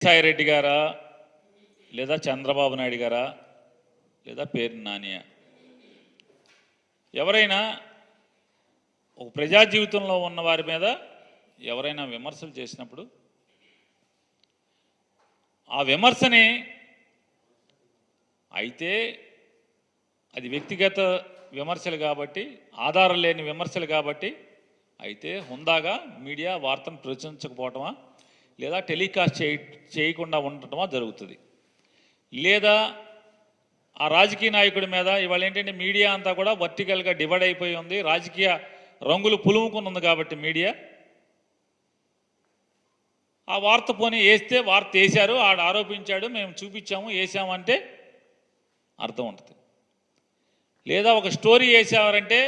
సాయిరెడ్డి గారా లేదా చంద్రబాబు నాయుడు గారా లేదా పేరు నానియ ఎవరైనా ఒక ప్రజా జీవితంలో ఉన్న వారి మీద ఎవరైనా విమర్శలు చేసినప్పుడు ఆ విమర్శని అయితే అది వ్యక్తిగత విమర్శలు కాబట్టి ఆధారం లేని విమర్శలు కాబట్టి అయితే హుందాగా మీడియా వార్తను ప్రచురించకపోవటమా లేదా టెలికాస్ట్ చేయకుండా ఉండటమా జరుగుతుంది. లేదా ఆ రాజకీయ నాయకుడి మీద ఇవాళ ఏంటంటే మీడియా అంతా కూడా వర్టికల్గా డివైడ్ అయిపోయి ఉంది, రాజకీయ రంగులు పులుముకున్నది కాబట్టి మీడియా ఆ వార్త పోనీ వేస్తే వార్త వేశారు, ఆడు ఆరోపించాడు, మేము చూపించాము వేసామంటే అర్థం ఉంటుంది. లేదా ఒక స్టోరీ వేసారంటే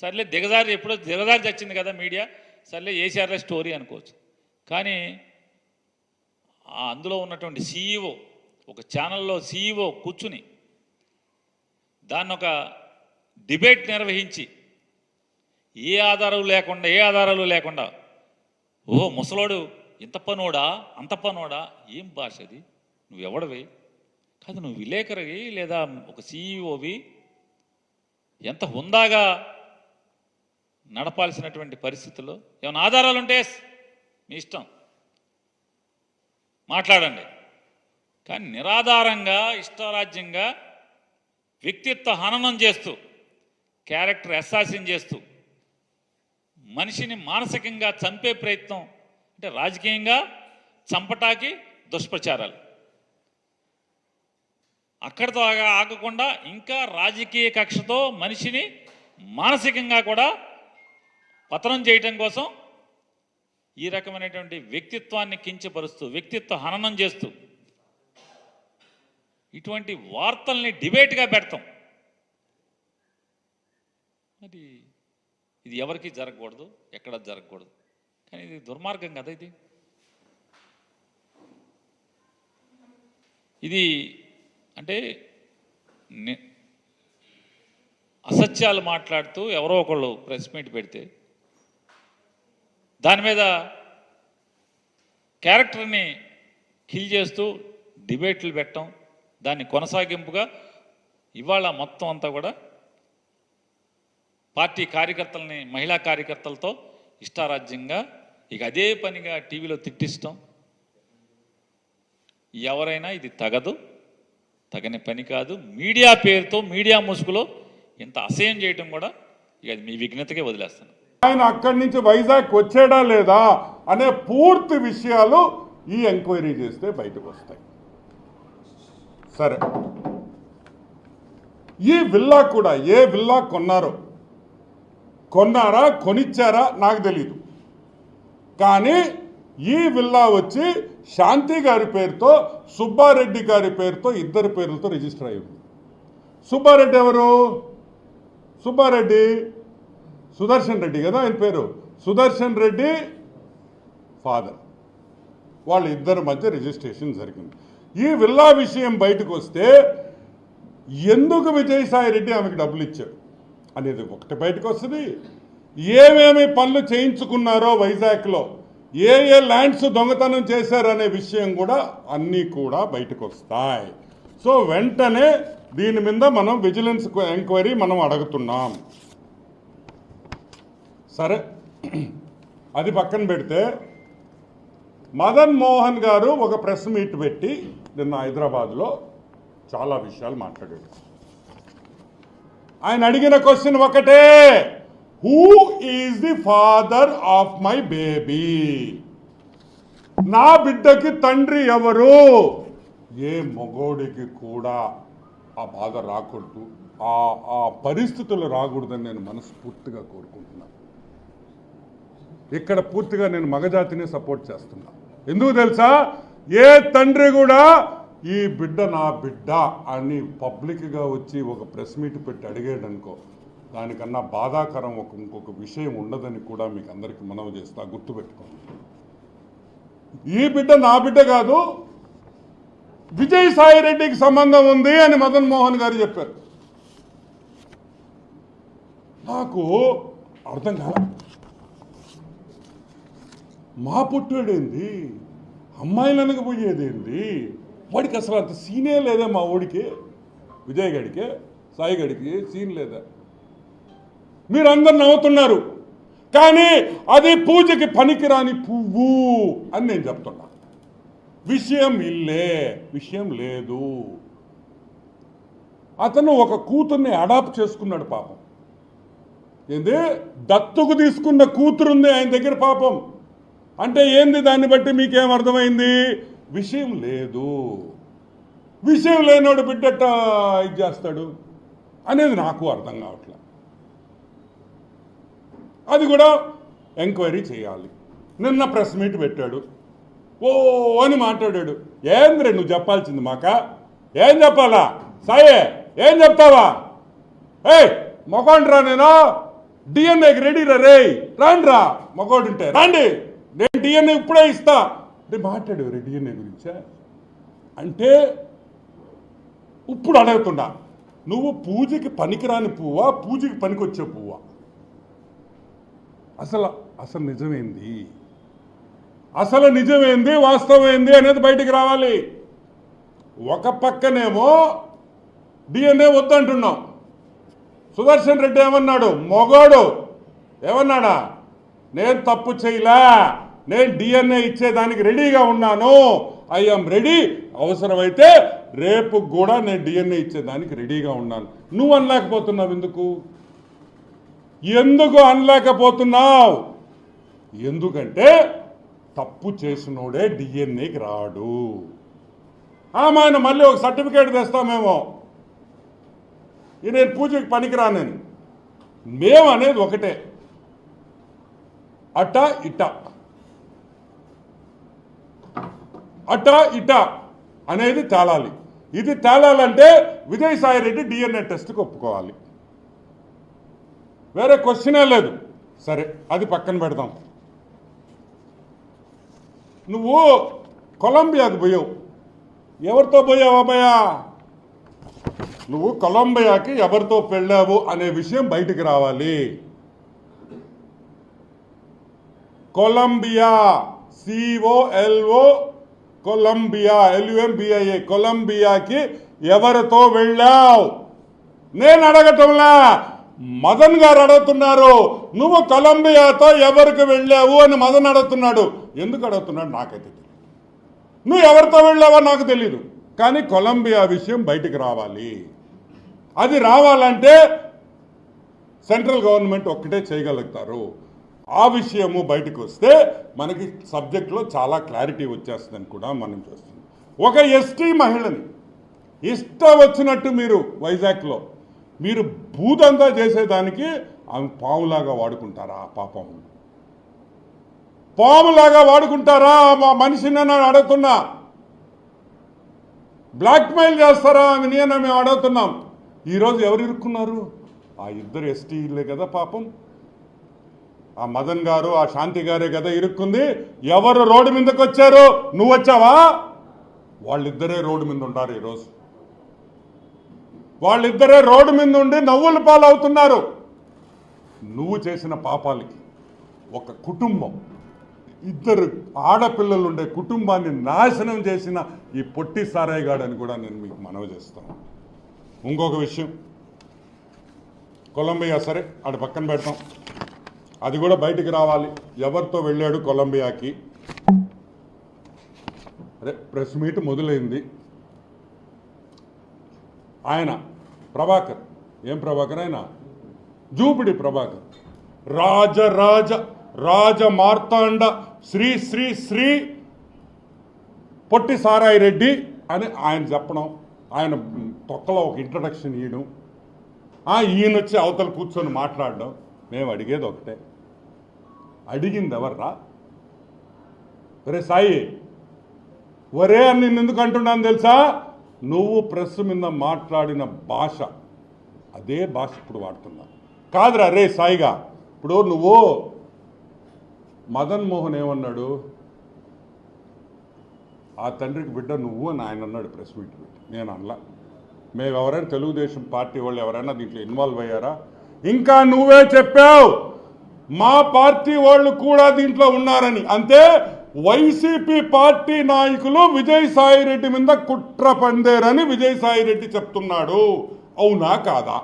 సర్లే దిగజారి ఎప్పుడో దిగజారి చచ్చింది కదా మీడియా, సర్లే వేసారులే స్టోరీ అనుకోవచ్చు. కానీ అందులో ఉన్నటువంటి సీఈఓ ఒక ఛానల్లో సీఈఓ కూర్చుని దాన్ని ఒక డిబేట్ నిర్వహించి ఏ ఆధారాలు లేకుండా ఓ ముసలోడు ఇంత పనోడా అంత పనోడా, ఏం భాష అది, నువ్వెవడవి కాదు, నువ్వు విలేకరివి లేదా ఒక సీఈఓవి, ఎంత హుందాగా నడపాల్సినటువంటి పరిస్థితుల్లో ఏమైనా ఆధారాలు ఉంటే మీ ఇష్టం మాట్లాడండి. కానీ నిరాధారంగా ఇష్టారాజ్యంగా వ్యక్తిత్వ హననం చేస్తూ క్యారెక్టర్ అసాసిన్ చేస్తూ మనిషిని మానసికంగా చంపే ప్రయత్నం, అంటే రాజకీయంగా చంపటాకి దుష్ప్రచారాలు అక్కడితో ఆగకుండా ఇంకా రాజకీయ కక్షతో మనిషిని మానసికంగా కూడా పతనం చేయటం కోసం ఈ రకమైనటువంటి వ్యక్తిత్వాన్ని కించపరుస్తూ వ్యక్తిత్వ హననం చేస్తూ ఇటువంటి వార్తల్ని డిబేట్గా పెడతాం. మరి ఇది ఎవరికి జరగకూడదు, ఎక్కడ జరగకూడదు. కానీ ఇది దుర్మార్గం కదా. ఇది అంటే అసత్యాలు మాట్లాడుతూ ఎవరో ఒకళ్ళు ప్రెస్ మీట్ పెడితే దాని మీద క్యారెక్టర్ని కిల్ చేస్తూ డిబేట్లు పెట్టడం, దాన్ని కొనసాగింపుగా ఇవాళ మొత్తం అంతా కూడా పార్టీ కార్యకర్తలని మహిళా కార్యకర్తలతో ఇష్టారాజ్యంగా ఇక అదే పనిగా టీవీలో తిట్టిస్తాం. ఎవరైనా ఇది తగని పని కాదు. మీడియా పేరుతో మీడియా ముసుగులో ఇంత అసహ్యం చేయటం కూడా ఇక అది మీ విఘ్నతకే వదిలేస్తాను. ఆయన అక్కడి నుంచి వైజాగ్ వచ్చాడా లేదా అనే పూర్తి విషయాలు ఈ ఎంక్వైరీ చేస్తే బయటకు వస్తాయి. సరే, ఈ విల్లా కూడా ఏ విల్లా కొన్నారా కొనిచ్చారా నాకు తెలీదు. కానీ ఈ విల్లా వచ్చి శాంతి గారి పేరుతో సుబ్బారెడ్డి గారి పేరుతో ఇద్దరి పేర్లతో రిజిస్టర్ అయ్యింది. సుబ్బారెడ్డి ఎవరు? సుబ్బారెడ్డి సుదర్శన్ రెడ్డి కదా ఆయన పేరు. సుదర్శన్ రెడ్డి ఫాదర్, వాళ్ళ ఇద్దరి మధ్య రిజిస్ట్రేషన్ జరిగింది. ఈ విల్లా విషయం బయటకు వస్తే ఎందుకు విజయసాయి రెడ్డి ఆమెకు డబ్బులు ఇచ్చాడు అనేది ఒకటి బయటకు వస్తుంది. ఏమేమి పనులు చేయించుకున్నారో వైజాగ్లో, ఏ ల్యాండ్స్ దొంగతనం చేశారనే విషయం కూడా అన్నీ కూడా బయటకు వస్తాయి. సో వెంటనే దీని మీద మనం విజిలెన్స్ ఎంక్వైరీ మనం అడుగుతున్నాం. సరే, అది పక్కన పెడితే మదన్ మోహన్ గారు ఒక ప్రెస్ మీట్ పెట్టి నిన్న హైదరాబాద్లో చాలా విషయాలు మాట్లాడాడు. ఆయన అడిగిన క్వశ్చన్ ఒకటే, who is the father of my baby? నా బిడ్డకి తండ్రి ఎవరు? ఏ మగోడికి కూడా ఆ బాధ రాకూడదు, ఆ పరిస్థితులు రాకూడదని నేను మనస్ఫూర్తిగా కోరుకుంటున్నాను. ఇక్కడ పూర్తిగా నేను మగజాతిని సపోర్ట్ చేస్తున్నా. ఎందుకు తెలుసా? ఏ తండ్రి కూడా ఈ బిడ్డ నా బిడ్డ అని పబ్లిక్గా వచ్చి ఒక ప్రెస్ మీట్ పెట్టి అడిగాడు అనుకో, దానికన్నా బాధాకరం ఇంకొక విషయం ఉండదని కూడా మీకు అందరికీ మనవి చేస్తా. గుర్తుపెట్టుకోండి, ఈ బిడ్డ నా బిడ్డ కాదు, విజయసాయి రెడ్డికి సంబంధం ఉంది అని మదన్ మోహన్ గారు చెప్పారు. నాకు అర్థం కాదు, మా పుట్టాడేంది, అమ్మాయిలు అనకపోయేదేంది? వాడికి అసలు అంత సీనే లేదా? మా ఓడికి, విజయ్ గడికి, సాయి గడికి సీన్ లేదా? మీరందరు నవ్వుతున్నారు, కానీ అది పూజకి పనికిరాని పువ్వు అని నేను చెప్తున్నా. విషయం ఇల్లే, విషయం లేదు. అతను ఒక కూతుర్ని అడాప్ట్ చేసుకున్నాడు పాపం. ఏంది? దత్తుకు తీసుకున్న కూతురుంది ఆయన దగ్గర పాపం. అంటే ఏంది? దాన్ని బట్టి మీకేం అర్థమైంది? విషయం లేదు. విషయం లేనోడు బిడ్డట ఇది చేస్తాడు అనేది నాకు అర్థం కావట్లేదు. అది కూడా ఎంక్వైరీ చేయాలి. నిన్న ప్రెస్ మీట్ పెట్టాడు, ఓ అని మాట్లాడాడు. ఏంద్రే నువ్వు చెప్పాల్సింది మాక? ఏం చెప్పాలా? సాయే ఏం చెప్తావా? మొగోండ్రా, నేను డిఎన్ఏకి రెడీ రే, రాండ్రా మొగోడుంటే రండి, నేను డిఎన్ఏ ఇప్పుడే ఇస్తా అంటే మాట్లాడు డిఎన్ఏ గురించా? అంటే ఇప్పుడు అడుగుతున్నా, నువ్వు పూజకి పనికిరాని పువ్వా, పూజకి పనికొచ్చే పువ్వా? అసలు నిజమేంది? అసలు నిజమేంది, వాస్తవం ఏంది అనేది బయటికి రావాలి. ఒక పక్కనేమో డిఎన్ఏ వద్దంటున్నాం. సుదర్శన్ రెడ్డి ఏమన్నాడు? మొగోడు ఏమన్నాడా? నేను తప్పు చేయలే, నేను డిఎన్ఏ ఇచ్చేదానికి రెడీగా ఉన్నాను, ఐఎమ్ రెడీ, అవసరమైతే రేపు కూడా నేను డిఎన్ఏ ఇచ్చేదానికి రెడీగా ఉన్నాను. నువ్వు అనలేకపోతున్నావు ఎందుకు? ఎందుకు అనలేకపోతున్నావు? ఎందుకంటే తప్పు చేసినోడే డిఎన్ఏకి రాడు. ఆయన మళ్ళీ ఒక సర్టిఫికేట్ తెస్తామేమో, నేను పూజకి పనికిరానని. మేము అనేది ఒకటే, అట ఇట అట ఇట అనేది తేలాలి. ఇది తేలాలంటే విజయసాయి రెడ్డి డిఎన్ఏ టెస్ట్కి ఒప్పుకోవాలి, వేరే క్వశ్చనే లేదు. సరే, అది పక్కన పెడదాం. నువ్వు కొలంబియాకు పోయావు, ఎవరితో పోయావు అబ్బాయా? నువ్వు కొలంబియాకి ఎవరితో వెళ్ళావు అనే విషయం బయటికి రావాలి. కొలంబియా, COLO, కొలంబియా, LUMBIA, కొలంబియాకి ఎవరితో వెళ్ళావు? నేను అడగటంలా, మదన్ గారు అడుగుతున్నారు. నువ్వు కొలంబియాతో ఎవరికి వెళ్ళావు అని మదన్ అడుగుతున్నాడు. ఎందుకు అడుగుతున్నాడు నాకైతే తెలియదు. నువ్వు ఎవరితో వెళ్ళావో నాకు తెలీదు, కానీ కొలంబియా విషయం బయటికి రావాలి. అది రావాలంటే సెంట్రల్ గవర్నమెంట్ ఒక్కటే చేయగలుగుతారు. ఆ విషయము బయటకు వస్తే మనకి సబ్జెక్ట్లో చాలా క్లారిటీ వచ్చేస్తుందని కూడా మనం చూస్తున్నాం. ఒక ఎస్టీ మహిళని ఇష్టం వచ్చినట్టు మీరు వైజాగ్లో మీరు భూతంతా చేసేదానికి ఆమె పాములాగా వాడుకుంటారా? పాపం పాములాగా వాడుకుంటారా మా మనిషిని అని అడుగుతున్నా. బ్లాక్మెయిల్ చేస్తారా ఆమెని అని మేము అడుగుతున్నాం. ఈరోజు ఎవరు ఇరుక్కున్నారు? ఆ ఇద్దరు ఎస్టీలే కదా పాపం. ఆ మదన్ గారు, ఆ శాంతి గారే కదా ఇరుక్కుంది. ఎవరు రోడ్డు మీదకి వచ్చారు? నువ్వు వచ్చావా? వాళ్ళిద్దరే రోడ్డు మీద ఉన్నారు ఈరోజు. వాళ్ళిద్దరే రోడ్డు మీద ఉండి నవ్వుల పాలవుతున్నారు. నువ్వు చేసిన పాపాలకి ఒక కుటుంబం, ఇద్దరు ఆడపిల్లలు ఉండే కుటుంబాన్ని నాశనం చేసిన ఈ పొట్టి సారాయి గాడని కూడా నేను మీకు మనవి చేస్తాను. ఇంకొక విషయం, కొలంబియా సరే ఆడ పక్కన పెడతాం, అది కూడా బయటికి రావాలి. ఎవరితో వెళ్ళాడు కొలంబియాకి? అరే ప్రెస్ మీట్ మొదలైంది. ఆయన ప్రభాకర్, ఏం ప్రభాకర్? ఆయన జూపిడి ప్రభాకర్, రాజ మార్తాండ శ్రీ శ్రీ శ్రీ పొట్టి సారాయి రెడ్డి అని ఆయన చెప్పడం, ఆయన తొక్కలో ఒక ఇంట్రడక్షన్ ఇవ్వడం, ఈయన వచ్చి అవతల కూర్చొని మాట్లాడడం. మేము అడిగేది ఒకటే, అడిగింది ఎవర్రా? ఒరే సాయి, ఒరే అని నిన్ను ఎందుకు అంటున్నాను తెలుసా? నువ్వు ప్రెస్ మీద మాట్లాడిన భాష, అదే భాష ఇప్పుడు వాడుతున్నా. కాదురా రే సాయిగా, ఇప్పుడు నువ్వు మదన్ మోహన్ ఏమన్నాడు? ఆ తండ్రికి బిడ్డ నువ్వు అని ఆయన అన్నాడు ప్రెస్ మీట్ పెట్టి. నేను అనలా. మేము ఎవరైనా తెలుగుదేశం పార్టీ వాళ్ళు ఎవరైనా దీంట్లో ఇన్వాల్వ్ అయ్యారా? ఇంకా నువ్వే చెప్పావు మా పార్టీ వాళ్ళు కూడా దీంట్లో ఉన్నారని. అంతే, వైసీపీ పార్టీ నాయకులు విజయసాయి రెడ్డి మీద కుట్ర పందేరని విజయసాయి రెడ్డి చెప్తున్నాడు. అవునా కాదా?